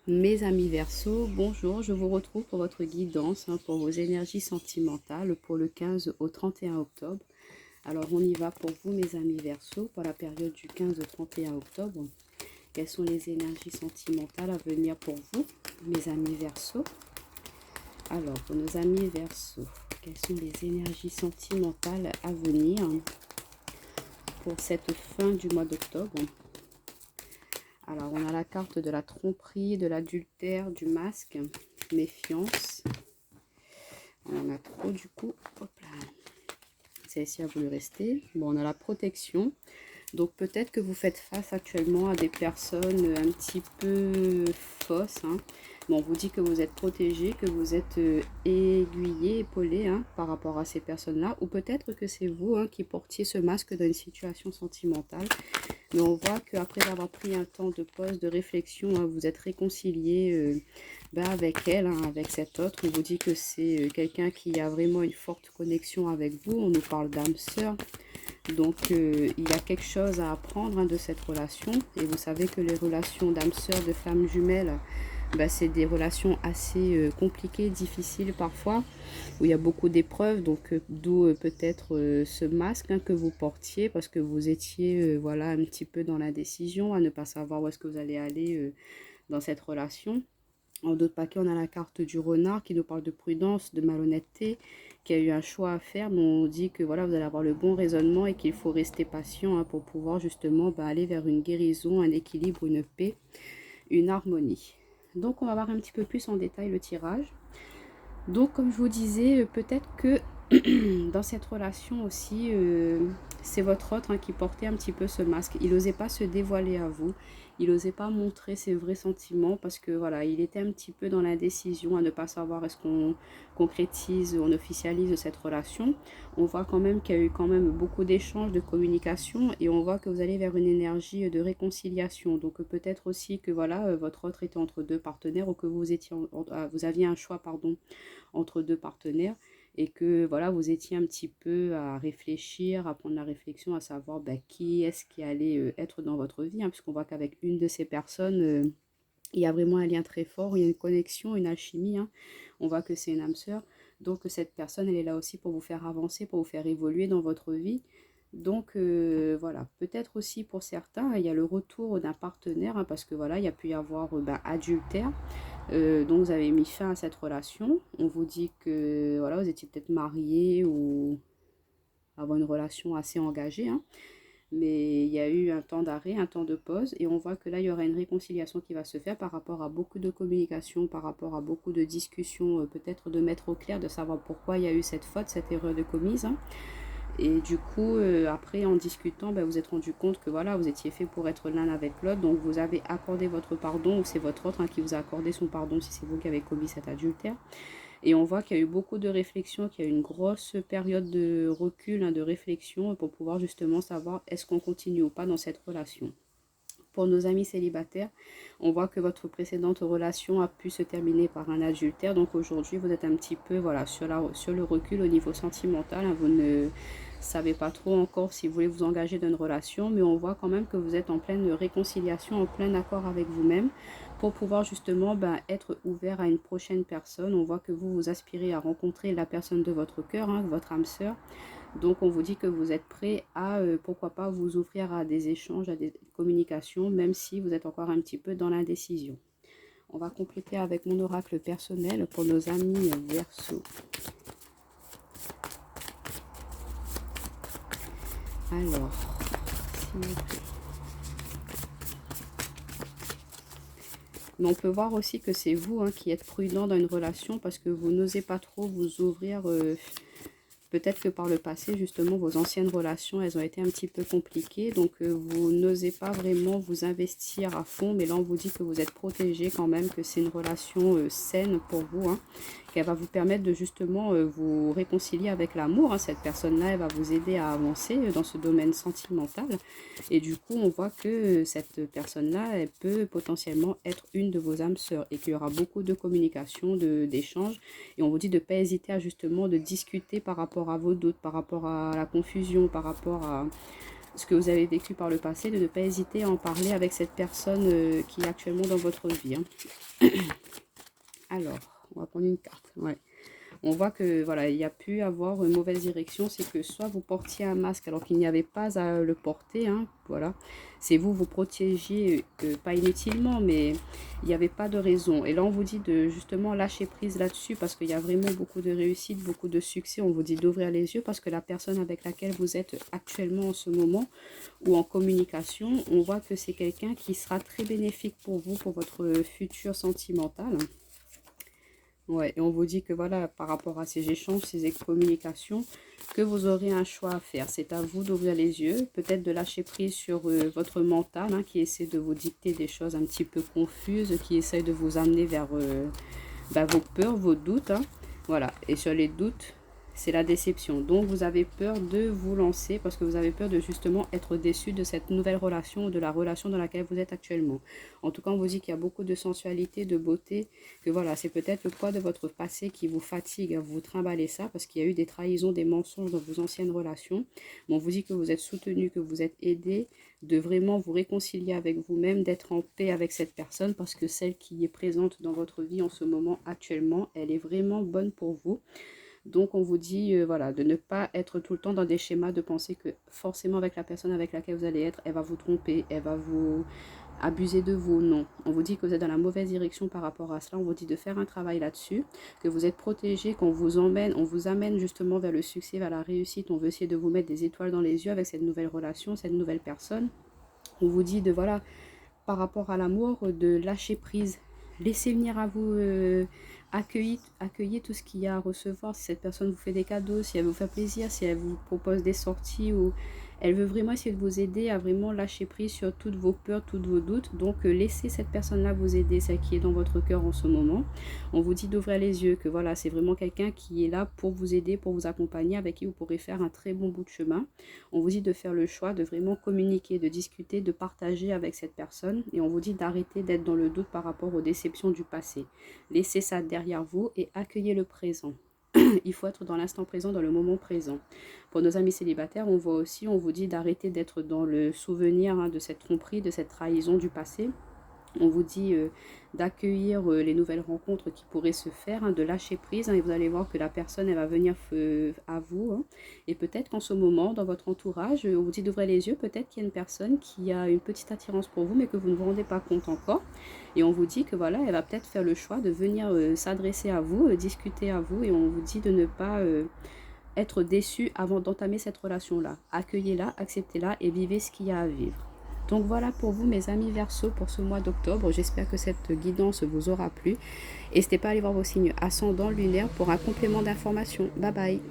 Mes amis Verseau, bonjour, je vous retrouve pour votre guidance, pour vos énergies sentimentales pour le 15 au 31 octobre. Alors on y va pour vous mes amis Verseau, pour la période du 15 au 31 octobre. Quelles sont les énergies sentimentales à venir pour vous, mes amis Verseau? Alors pour nos amis Verseau, quelles sont les énergies sentimentales à venir pour cette fin du mois d'octobre? Alors, on a la carte de la tromperie, de l'adultère, du masque, méfiance. On en a trop du coup. Hop là. Celle-ci a voulu rester. Bon, on a la protection. Donc, peut-être que vous faites face actuellement à des personnes un petit peu fausses. Bon, on vous dit que vous êtes protégé, que vous êtes aiguillé, épaulé par rapport à ces personnes-là. Ou peut-être que c'est vous qui portiez ce masque dans une situation sentimentale. Mais on voit qu'après avoir pris un temps de pause, de réflexion, vous êtes réconcilié avec elle, avec cette autre. On vous dit que c'est quelqu'un qui a vraiment une forte connexion avec vous. On nous parle d'âme sœur. Donc, il y a quelque chose à apprendre de cette relation. Et vous savez que les relations d'âme sœur, de flammes jumelles, c'est des relations assez compliquées, difficiles parfois, où il y a beaucoup d'épreuves, donc d'où peut-être ce masque que vous portiez, parce que vous étiez voilà, un petit peu dans l'indécision, à ne pas savoir où est-ce que vous allez aller dans cette relation. En d'autres paquets, on a la carte du renard qui nous parle de prudence, de malhonnêteté, qui a eu un choix à faire, mais on dit que voilà, vous allez avoir le bon raisonnement et qu'il faut rester patient pour pouvoir justement aller vers une guérison, un équilibre, une paix, une harmonie. Donc on va voir un petit peu plus en détail le tirage. Donc comme je vous disais, peut-être que dans cette relation aussi, c'est votre autre qui portait un petit peu ce masque. Il n'osait pas se dévoiler à vous. Il n'osait pas montrer ses vrais sentiments parce que voilà, il était un petit peu dans l'indécision à ne pas savoir est-ce qu'on concrétise, on officialise cette relation. On voit quand même qu'il y a eu quand même beaucoup d'échanges, de communication et on voit que vous allez vers une énergie de réconciliation. Donc peut-être aussi que voilà, votre autre était entre deux partenaires ou que vous étiez, vous aviez un choix pardon entre deux partenaires et que voilà, vous étiez un petit peu à réfléchir, à prendre la réflexion, à savoir qui est-ce qui allait être dans votre vie, puisqu'on voit qu'avec une de ces personnes, il y a vraiment un lien très fort, il y a une connexion, une alchimie, on voit que c'est une âme sœur, donc cette personne, elle est là aussi pour vous faire avancer, pour vous faire évoluer dans votre vie. Donc voilà, peut-être aussi pour certains, il y a le retour d'un partenaire, parce que voilà, il y a pu y avoir adultère, donc vous avez mis fin à cette relation. On vous dit que voilà, vous étiez peut-être marié ou avoir une relation assez engagée, mais il y a eu un temps d'arrêt, un temps de pause, et on voit que là, il y aura une réconciliation qui va se faire par rapport à beaucoup de communication, par rapport à beaucoup de discussions, peut-être de mettre au clair, de savoir pourquoi il y a eu cette faute, cette erreur de commise. Et du coup, après, en discutant, vous êtes rendu compte que voilà, vous étiez fait pour être l'un avec l'autre. Donc, vous avez accordé votre pardon ou c'est votre autre qui vous a accordé son pardon si c'est vous qui avez commis cet adultère. Et on voit qu'il y a eu beaucoup de réflexion, qu'il y a eu une grosse période de recul, de réflexion pour pouvoir justement savoir est-ce qu'on continue ou pas dans cette relation. Pour nos amis célibataires, on voit que votre précédente relation a pu se terminer par un adultère. Donc aujourd'hui, vous êtes un petit peu voilà, sur le recul au niveau sentimental. Vous ne savez pas trop encore si vous voulez vous engager dans une relation, mais on voit quand même que vous êtes en pleine réconciliation, en plein accord avec vous-même pour pouvoir justement être ouvert à une prochaine personne. On voit que vous aspirez à rencontrer la personne de votre cœur, votre âme sœur. Donc on vous dit que vous êtes prêt à, pourquoi pas, vous ouvrir à des échanges, à des communications, même si vous êtes encore un petit peu dans l'indécision. On va compléter avec mon oracle personnel pour nos amis Verseau. Alors, s'il vous plaît. Mais on peut voir aussi que c'est vous qui êtes prudent dans une relation parce que vous n'osez pas trop vous ouvrir. Peut-être que par le passé, justement, vos anciennes relations, elles ont été un petit peu compliquées. Donc, vous n'osez pas vraiment vous investir à fond. Mais là, on vous dit que vous êtes protégé quand même, que c'est une relation saine pour vous. Qu'elle va vous permettre de justement vous réconcilier avec l'amour. Cette personne-là, elle va vous aider à avancer dans ce domaine sentimental. Et du coup, on voit que cette personne-là, elle peut potentiellement être une de vos âmes sœurs. Et qu'il y aura beaucoup de communication, d'échanges. Et on vous dit de ne pas hésiter à justement de discuter par rapport à vos doutes, par rapport à la confusion, par rapport ce que vous avez vécu par le passé, de ne pas hésiter à en parler avec cette personne qui est actuellement dans votre vie. Hein. Alors, on va prendre une carte. Ouais. On voit que voilà, il y a pu avoir une mauvaise direction, c'est que soit vous portiez un masque alors qu'il n'y avait pas à le porter, hein, voilà, c'est vous protégiez, pas inutilement, mais il n'y avait pas de raison. Et là, on vous dit de justement lâcher prise là-dessus parce qu'il y a vraiment beaucoup de réussite, beaucoup de succès. On vous dit d'ouvrir les yeux parce que la personne avec laquelle vous êtes actuellement en ce moment ou en communication, on voit que c'est quelqu'un qui sera très bénéfique pour vous, pour votre futur sentimental. Ouais, et on vous dit que voilà, par rapport à ces échanges, ces communications, que vous aurez un choix à faire. C'est à vous d'ouvrir les yeux, peut-être de lâcher prise sur votre mental, hein, qui essaie de vous dicter des choses un petit peu confuses, qui essaie de vous amener vers vos peurs, vos doutes. Hein. Voilà, et sur les doutes, c'est la déception. Donc, vous avez peur de vous lancer parce que vous avez peur de justement être déçu de cette nouvelle relation ou de la relation dans laquelle vous êtes actuellement. En tout cas, on vous dit qu'il y a beaucoup de sensualité, de beauté, que voilà, c'est peut-être le poids de votre passé qui vous fatigue à vous trimballer ça parce qu'il y a eu des trahisons, des mensonges dans vos anciennes relations. Mais on vous dit que vous êtes soutenu, que vous êtes aidé, de vraiment vous réconcilier avec vous-même, d'être en paix avec cette personne parce que celle qui est présente dans votre vie en ce moment actuellement, elle est vraiment bonne pour vous. Donc, on vous dit voilà, de ne pas être tout le temps dans des schémas, de penser que forcément avec la personne avec laquelle vous allez être, elle va vous tromper, elle va vous abuser de vous. Non, on vous dit que vous êtes dans la mauvaise direction par rapport à cela. On vous dit de faire un travail là-dessus, que vous êtes protégé, qu'on vous emmène, on vous amène justement vers le succès, vers la réussite. On veut essayer de vous mettre des étoiles dans les yeux avec cette nouvelle relation, cette nouvelle personne. On vous dit de voilà, par rapport à l'amour, de lâcher prise. Laissez venir à vous, accueillez tout ce qu'il y a à recevoir. Si cette personne vous fait des cadeaux, si elle vous fait plaisir, si elle vous propose des sorties ou elle veut vraiment essayer de vous aider à vraiment lâcher prise sur toutes vos peurs, tous vos doutes. Donc, laissez cette personne-là vous aider, celle qui est dans votre cœur en ce moment. On vous dit d'ouvrir les yeux, que voilà, c'est vraiment quelqu'un qui est là pour vous aider, pour vous accompagner, avec qui vous pourrez faire un très bon bout de chemin. On vous dit de faire le choix, de vraiment communiquer, de discuter, de partager avec cette personne. Et on vous dit d'arrêter d'être dans le doute par rapport aux déceptions du passé. Laissez ça derrière vous et accueillez le présent. Il faut être dans l'instant présent, dans le moment présent. Pour nos amis célibataires, on voit aussi, on vous dit d'arrêter d'être dans le souvenir de cette tromperie, de cette trahison du passé. On vous dit d'accueillir les nouvelles rencontres qui pourraient se faire, de lâcher prise. Et vous allez voir que la personne, elle va venir à vous. Et peut-être qu'en ce moment, dans votre entourage, on vous dit d'ouvrir les yeux. Peut-être qu'il y a une personne qui a une petite attirance pour vous, mais que vous ne vous rendez pas compte encore. Et on vous dit que voilà, elle va peut-être faire le choix de venir s'adresser à vous, discuter à vous. Et on vous dit de ne pas être déçu avant d'entamer cette relation-là. Accueillez-la, acceptez-la et vivez ce qu'il y a à vivre. Donc voilà pour vous mes amis Verseau pour ce mois d'octobre. J'espère que cette guidance vous aura plu. N'hésitez pas à aller voir vos signes ascendant lunaire pour un complément d'information. Bye bye.